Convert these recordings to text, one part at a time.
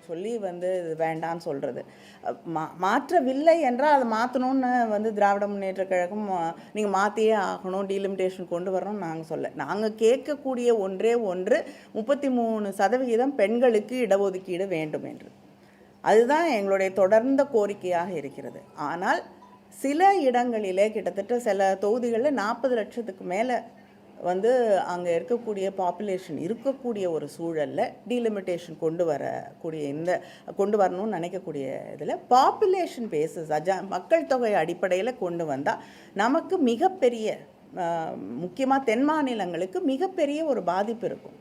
சொல்லி இது வேண்டான்னு சொல்கிறது. மாற்றவில்லை என்றால் அதை மாற்றணும்னு திராவிட முன்னேற்ற கழகம் நீங்கள் மாற்றியே ஆகணும், டீலிமிட்டேஷன் கொண்டு வரணும்னு நாங்கள் சொல்ல. நாங்கள் கேட்கக்கூடிய ஒன்றே ஒன்று 33% பெண்களுக்கு இடஒதுக்கீடு வேண்டும் என்று. அதுதான் எங்களுடைய தொடர்ந்த கோரிக்கையாக இருக்கிறது. ஆனால் சில இடங்களிலே கிட்டத்தட்ட சில தொகுதிகளில் 40 லட்சத்துக்கு மேலே அங்கே இருக்கக்கூடிய பாப்புலேஷன் இருக்கக்கூடிய ஒரு சூழலில் டீலிமிட்டேஷன் கொண்டு வரணும்னு நினைக்கக்கூடிய இதில் பாப்புலேஷன் பேஸஸ் மக்கள் தொகை அடிப்படையில் கொண்டு வந்தால் நமக்கு மிகப்பெரிய முக்கியமாக தென் மாநிலங்களுக்கு மிகப்பெரிய ஒரு பாதிப்பு இருக்கும்.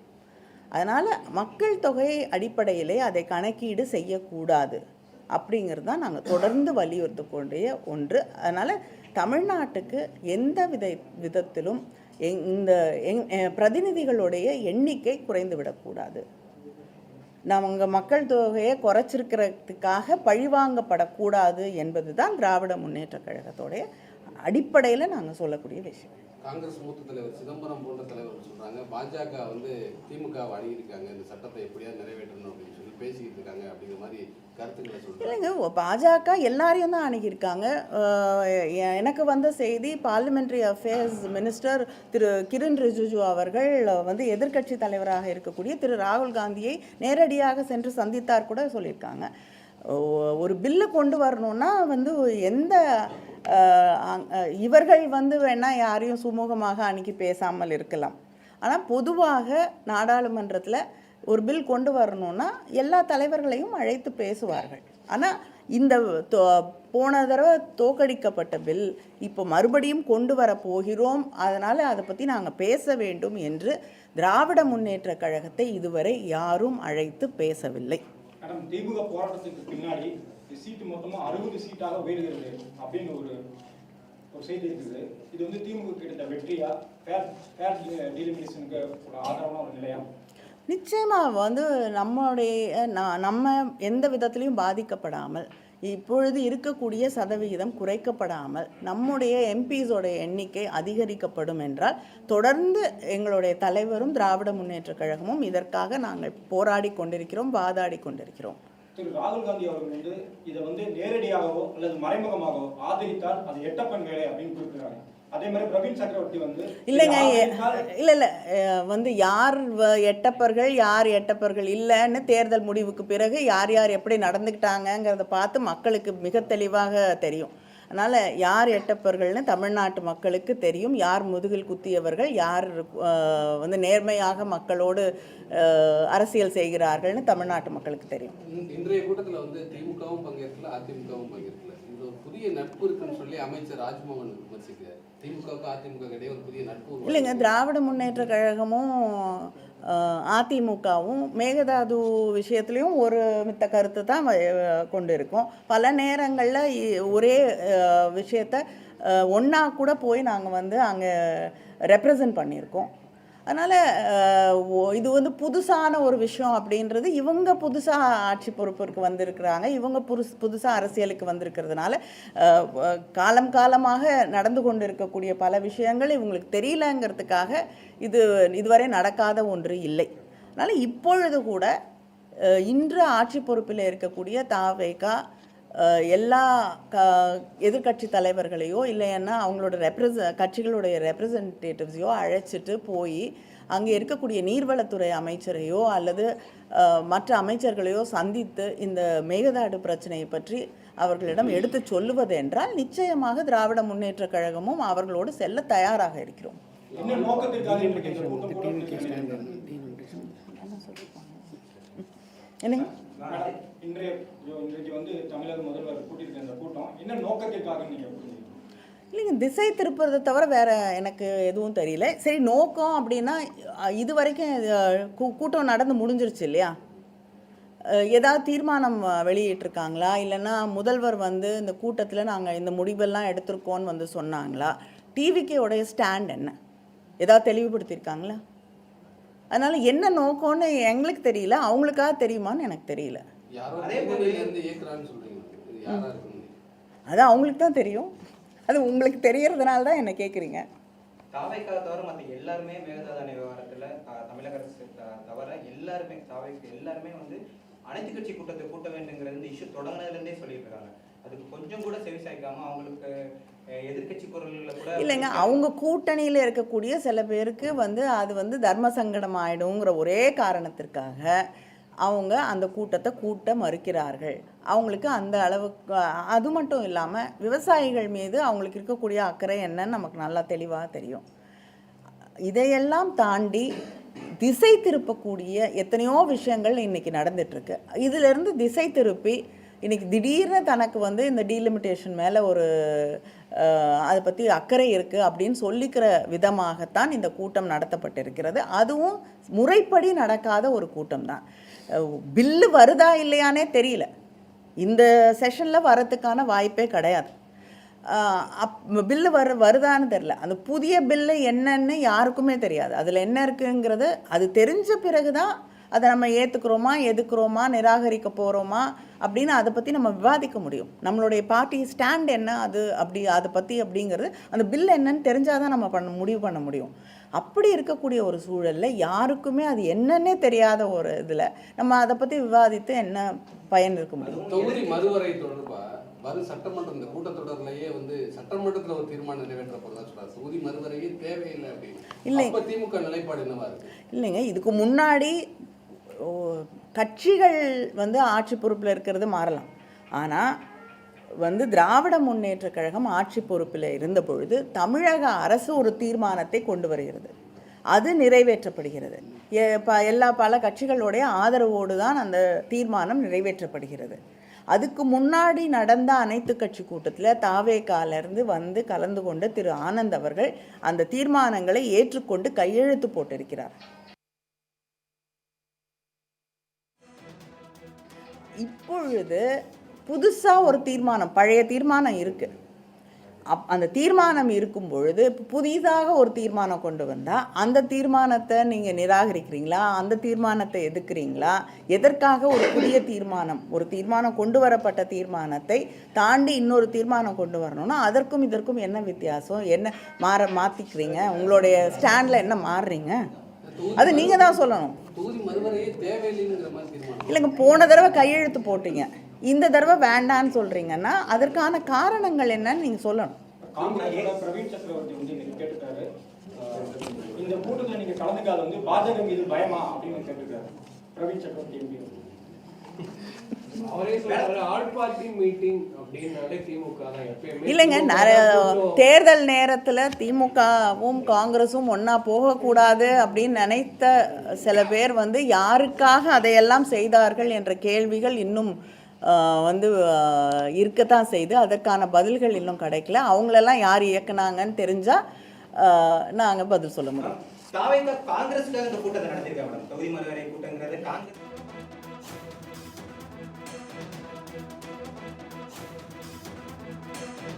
அதனால் மக்கள் தொகை அடிப்படையிலே அதை கணக்கீடு செய்யக்கூடாது அப்படிங்கிறது தான் நாங்கள் தொடர்ந்து வலியுறுத்தக்கூடிய ஒன்று. அதனால் தமிழ்நாட்டுக்கு எந்த விதத்திலும் இந்த பிரதிநிதிகளுடைய எண்ணிக்கை குறைந்து விடக்கூடாது. நாங்கள் மக்கள் தொகையை குறைச்சிருக்கிறதுக்காக பழிவாங்கப்படக்கூடாது என்பது தான் திராவிட முன்னேற்ற கழகத்தோடைய அடிப்படையில் நாங்கள் சொல்லக்கூடிய விஷயம். காங்கிரஸ் மூத்த தலைவர் சிதம்பரம் போன்ற தலைவர் சொல்றாங்க, பாஜக திமுகவை அணுகியிருக்காங்க, இந்த சட்டத்தை எப்படியா நிறைவேற்றணும் அப்படின்னு சொல்லி பேசிக்கிட்டு இருக்காங்க அப்படிங்கிற மாதிரி கருத்துக்களை சொல்றாங்க. இல்லைங்க, பாஜக எல்லாரையும் தான் அணுகியிருக்காங்க. எனக்கு வந்த செய்தி பார்லிமெண்ட்ரி அஃபேர்ஸ் மினிஸ்டர் திரு கிரண் ரிஜிஜு அவர்கள் எதிர்க்கட்சி தலைவராக இருக்கக்கூடிய திரு ராகுல் காந்தியை நேரடியாக சென்று சந்தித்தார் கூட சொல்லியிருக்காங்க. ஒரு பில்லு கொண்டு வரணும்னா எந்த இவர்கள் வேணால் யாரையும் சுமூகமாக அன்றைக்கி பேசாமல் இருக்கலாம். ஆனால் பொதுவாக நாடாளுமன்றத்தில் ஒரு பில் கொண்டு வரணும்னா எல்லா தலைவர்களையும் அழைத்து பேசுவார்கள். ஆனால் இந்த போன தடவை தோற்கடிக்கப்பட்ட பில் இப்போ மறுபடியும் கொண்டு வர போகிறோம், அதனால் அதை பற்றி நாங்கள் பேச வேண்டும் என்று திராவிட முன்னேற்ற கழகத்தை இதுவரை யாரும் அழைத்து பேசவில்லை. மேடம், திமுக போராட்டத்துக்கு பின்னாடி சீட்டு மொத்தமாக 60 சீட்டாக உயர்கிறது அப்படின்னு ஒரு செய்தி இருக்குது. இது திமுக கிடைத்த வெற்றியா, ஃபேர் டீலிமிட்டேஷனுக்கு ஆதரவான ஒரு நிலையா? நிச்சயமாக நம்ம எந்த விதத்திலையும் பாதிக்கப்படாமல், இப்பொழுது இருக்கக்கூடிய சதவிகிதம் குறைக்கப்படாமல் நம்முடைய எம்பிஸோடைய எண்ணிக்கை அதிகரிக்கப்படும் என்றால் தொடர்ந்து எங்களுடைய தலைவரும் திராவிட முன்னேற்ற கழகமும் இதற்காக நாங்கள் போராடி கொண்டிருக்கிறோம், வாதாடி கொண்டிருக்கிறோம். திரு ராகுல் காந்தி அவர்கள் இதை நேரடியாகவோ அல்லது மறைமுகமாகவோ ஆதரித்தால் அது எட்டப்பன் வேலை அப்படின்னு குறிப்பிடுறாங்க. அதே மாதிரி பிரவீன் சக்கரவர்த்தி இல்லைங்க, இல்லை யார் எட்டப்பர்கள் யார் எட்டப்பர்கள் இல்லைன்னு தேர்தல் முடிவுக்கு பிறகு யார் யார் எப்படி நடந்துக்கிட்டாங்கங்கிறத பார்த்து மக்களுக்கு மிக தெளிவாக தெரியும். அதனால் யார் எட்டப்பர்கள்னு தமிழ்நாட்டு மக்களுக்கு தெரியும். யார் முதுகில் குத்தியவர்கள், யார் நேர்மையாக மக்களோடு அரசியல் செய்கிறார்கள்னு தமிழ்நாட்டு மக்களுக்கு தெரியும். இன்றைய கூட்டத்தில் திமுகவும் பங்கேற்கல, அதிமுகவும் பங்கேற்கல. இந்த ஒரு புதிய நட்பு இருக்குன்னு சொல்லி அமைச்சர் ராஜ்மோகன் விமர்சிக்கிறார். திமுகவுக்கு அதிமுக இடையே ஒரு புதிய நட்பு இல்லைங்க, திராவிட முன்னேற்ற கழகமும் அதிமுகவும் மேகதாது விஷயத்துலையும் ஒரு மித்த கருத்து தான் கொண்டு இருக்கோம். பல நேரங்களில் ஒரே விஷயத்தை ஒன்றா கூட போய் நாங்கள் அங்கே ரெப்ரசன்ட் பண்ணியிருக்கோம். அதனால் இது புதுசான ஒரு விஷயம் அப்படின்றது, இவங்க புதுசாக ஆட்சி பொறுப்பிற்கு வந்திருக்கிறாங்க, இவங்க புதுசாக அரசியலுக்கு வந்திருக்கிறதுனால காலமாக நடந்து கொண்டு இருக்கக்கூடிய பல விஷயங்கள் இவங்களுக்கு தெரியலங்கிறதுக்காக இதுவரை நடக்காத ஒன்று இல்லை. அதனால் இப்பொழுது கூட இன்று ஆட்சி பொறுப்பில் இருக்கக்கூடிய தாவேகா எல்லா எதிர்கட்சி தலைவர்களையோ இல்லைன்னா அவங்களோட கட்சிகளுடைய ரெப்ரசன்டேட்டிவ்ஸையோ அழைச்சிட்டு போய் அங்கே இருக்கக்கூடிய நீர்வளத்துறை அமைச்சரையோ அல்லது மற்ற அமைச்சர்களையோ சந்தித்து இந்த மேகதாடு பிரச்சனையை பற்றி அவர்களிடம் எடுத்து சொல்லுவது என்றால் நிச்சயமாக திராவிட முன்னேற்ற கழகமும் அவர்களோடு செல்ல தயாராக இருக்கிறோம். என்னங்க, இல்லைங்க, திசை திருப்புறதை தவிர வேறு எனக்கு எதுவும் தெரியல. சரி, நோக்கம் அப்படின்னா இது வரைக்கும் கூட்டம் நடந்து முடிஞ்சிருச்சு இல்லையா? ஏதாவது தீர்மானம் வெளியிட்டிருக்காங்களா? இல்லைன்னா முதல்வர் இந்த கூட்டத்தில் நாங்கள் இந்த முடிவெல்லாம் எடுத்திருக்கோன்னு சொன்னாங்களா? டிவிக்கேவுடைய ஸ்டாண்ட் என்ன, ஏதாவது தெளிவுபடுத்தியிருக்காங்களா? அதனால் என்ன நோக்கம்னு எங்களுக்கு தெரியல, அவங்களுக்காக தெரியுமான்னு எனக்கு தெரியல. அது அவங்களுக்கு தான் தெரியும். அது உங்களுக்கு தெரியறதுனால தான் என்ன கேட்குறீங்க. தாவைக்காக தவிர மற்ற எல்லாருமே மேகதாது அணை விவகாரத்தில் தமிழக அரசு தவிர எல்லாருமே எல்லாருமே அனைத்து கட்சி கூட்டத்தை கூட்ட வேண்டுங்கிறது இந்த இஷ்யூ தொடங்கினதுலேருந்தே சொல்லிட்டு இருக்காங்க. அதுக்கு கொஞ்சம் கூட செவி சாய்க்காம அவங்களுக்கு எதிர்கட்சி குரல்ல கூட இல்லைங்க, அவங்க கூட்டணியில் இருக்கக்கூடிய சில பேருக்கு வந்து அது வந்து தர்ம சங்கடம் ஆயிடுங்கிற ஒரே காரணத்திற்காக அவங்க அந்த கூட்டத்தை கூட்ட மறுக்கிறார்கள். அவங்களுக்கு அந்த அளவுக்கு அது மட்டும் இல்லாமல் விவசாயிகள் மீது அவங்களுக்கு இருக்கக்கூடிய அக்கறை என்னன்னு நமக்கு நல்லா தெளிவாக தெரியும். இதையெல்லாம் தாண்டி திசை திருப்பக்கூடிய எத்தனையோ விஷயங்கள் இன்றைக்கி நடந்துகிட்ருக்கு. இதிலிருந்து திசை திருப்பி இன்றைக்கி திடீர்னு தனக்கு வந்து இந்த டீலிமிட்டேஷன் மேலே ஒரு அதை பற்றி அக்கறை இருக்குது அப்படின்னு சொல்லிக்கிற விதமாகத்தான் இந்த கூட்டம் நடத்தப்பட்டிருக்கிறது. அதுவும் முறைப்படி நடக்காத ஒரு கூட்டம் தான். பில்லு வருதா இல்லையானே தெரியல. இந்த செஷனில் வரத்துக்கான வாய்ப்பே கிடையாது. பில்லு வருதான்னு தெரில. அந்த புதிய பில்லு என்னன்னு யாருக்குமே தெரியாது. அதில் என்ன இருக்குங்கிறது அது தெரிஞ்ச பிறகு தான் அதை நம்ம ஏற்றுக்கிறோமா, எதுக்குறோமா, நிராகரிக்க போகிறோமா அப்படின்னு அதை பற்றி நம்ம விவாதிக்க முடியும். நம்மளுடைய பார்ட்டி ஸ்டாண்ட் என்ன அதை பற்றி அப்படிங்கிறது அந்த பில் என்னன்னு தெரிஞ்சால் தான் நம்ம முடிவு பண்ண முடியும். அப்படி இருக்கக்கூடிய ஒரு சூழலில் யாருக்குமே அது என்னன்னே தெரியாத ஒரு இதில் நம்ம அதை பற்றி விவாதித்து என்ன பயன் இருக்க முடியும்? தொகுதி மறுவரை தொடர்பாக வரும் சட்டமன்றம் இந்த கூட்டத்தொடரிலேயே வந்து சட்டமன்றத்தில் ஒரு தீர்மானம் நிறைவேற்றப்படுறதா சொல்றாரு. தொகுதி மறுவரையே தேவையில்லை அப்படின்னு. இல்லை, திமுக நிலைப்பாடு என்னவா இருக்கு? இல்லைங்க, இதுக்கு முன்னாடி கட்சிகள் வந்து ஆட்சி பொறுப்பில் இருக்கிறது மாறலாம். ஆனால் வந்து திராவிட முன்னேற்ற கழகம் ஆட்சி பொறுப்பில் இருந்த பொழுது தமிழக அரசு ஒரு தீர்மானத்தை கொண்டு வருகிறது. அது நிறைவேற்றப்படுகிறது. பல கட்சிகளுடைய ஆதரவோடு தான் அந்த தீர்மானம் நிறைவேற்றப்படுகிறது. அதுக்கு முன்னாடி நடந்த அனைத்து கட்சி கூட்டத்தில் தாவேகாலிருந்து வந்து கலந்து கொண்ட திரு ஆனந்த் அவர்கள் அந்த தீர்மானங்களை ஏற்றுக்கொண்டு கையெழுத்து போட்டிருக்கிறார். இப்பொழுது புதுசாக ஒரு தீர்மானம், பழைய தீர்மானம் இருக்குது. அந்த தீர்மானம் இருக்கும் பொழுது புதிதாக ஒரு தீர்மானம் கொண்டு வந்தால் அந்த தீர்மானத்தை நீங்கள் நிராகரிக்கிறீங்களா, அந்த தீர்மானத்தை எதுக்குறீங்களா? எதற்காக ஒரு புதிய தீர்மானம் கொண்டு வரப்பட்ட தீர்மானத்தை தாண்டி இன்னொரு தீர்மானம் கொண்டு வரணும்னா அதற்கும் இதற்கும் என்ன வித்தியாசம்? என்ன மாற்றிக்கிறீங்க? உங்களுடைய ஸ்டாண்டில் என்ன மாறுறீங்க? அது நீங்கள் தான் சொல்லணும். இல்லைங்க, போன தடவை கையெழுத்து போட்டீங்க, இந்த தடவை வேண்டான்னு சொல்றீங்கன்னா அதற்கான காரணங்கள் என்னன்னு நீங்க சொல்லணும். பிரவீன் சக்கரவர்த்தி வந்து கேட்டுட்டாரு, இந்த கூட்டத்தில் நீங்க கலந்துக்காத வந்து பாஜக மீது பயமா அப்படின்னு கேட்டுட்டாரு. பிரவீன் சக்கரவர்த்தி இல்லைங்க, தேர்தல் நேரத்தில் திமுகவும் காங்கிரஸும் ஒன்றா போகக்கூடாது அப்படின்னு நினைத்த சில பேர் வந்து யாருக்காக அதையெல்லாம் செய்தார்கள் என்ற கேள்விகள் இன்னும் வந்து இருக்கத்தான் செய்து அதற்கான பதில்கள் இன்னும் கிடைக்கல. அவங்களெல்லாம் யார் இயக்குனாங்கன்னு தெரிஞ்சால் நாங்கள் பதில் சொல்ல முடியும். காங்கிரஸ் கூட்டத்தை நடத்திருக்காங்க. தொகுதி மறுவரை கூட்டங்கிறது காங்கிரஸ்